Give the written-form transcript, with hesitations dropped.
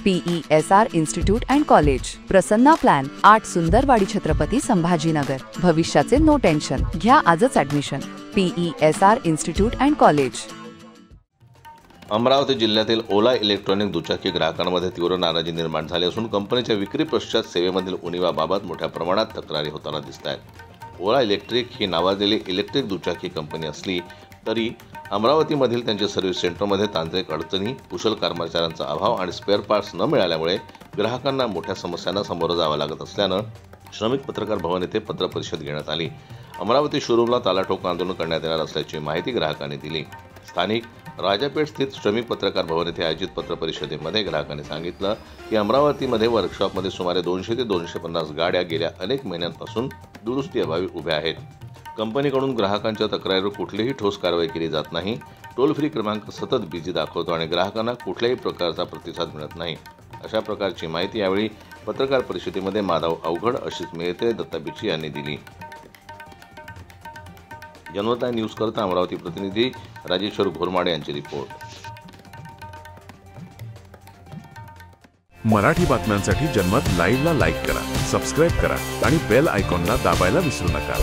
PESR institute and college, Prasanna plan, 8 Sundarwadi Chhatrapati Sambhajinagar. भविष्याचे no tension, घ्या आजच admission. PESR institute and college. Amravati जिल्ह्यातील ओला इलेक्ट्रॉनिक दुचाकी ग्राहकांमध्ये तीव्र नाराजी निर्माण झाली असून कंपनीच्या विक्री पश्चात सेवेमधील उणीवाबाबत मोठ्या प्रमाणात तक्रारी होताना दिसत आहेत। ओला इलेक्ट्रिक ही नावाजलेली इलेक्ट्रिक दुचाकी कंपनी असली तरी अमरावतीमधील त्यांच्या सर्व्हिस सेंटरमध्ये तांत्रिक अडचणी, कुशल कर्मचाऱ्यांचा अभाव आणि स्पेअर पार्ट्स न मिळाल्यामुळे ग्राहकांना मोठ्या समस्यांना सामोरं जावं लागत असल्यानं श्रमिक पत्रकार भवन येथे पत्र परिषद घेण्यात आली। अमरावती शोरूमला तालाठोक आंदोलन करण्यात येणार असल्याची माहिती ग्राहकांनी दिली। स्थानिक राजापेठ स्थित श्रमिक पत्रकार भवन येथे आयोजित पत्र परिषदेमध्ये ग्राहकांनी सांगितलं की अमरावतीमध्ये वर्कशॉपमध्ये सुमारे 200 ते 250 गाड्या गेल्या अनेक महिन्यांपासून दुरुस्ती अभावी उभ्या आहेत। कंपनीकडून ग्राहकांच्या तक्रारीवर कुठलीही ठोस कारवाई केली जात नाही। टोल फ्री क्रमांक सतत बिझी दाखवतो आणि ग्राहकांना कुठल्याही प्रकारचा प्रतिसाद मिळत नाही। अशा प्रकारची माहिती यावेळी पत्रकार परिषदेमध्ये माधव अवघड, आशिष मेहते, दत्ता बिक्षी यांनी दिली। जनता न्यूज करता अमरावती प्रतिनिधी राजेश्वर घोरमाडे यांची रिपोर्ट। मराठी बातम्यांसाठी जनमत लाईव्हला लाईक करा, सबस्क्राईब करा आणि बेल आयकॉनला दाबायला विसरू नका।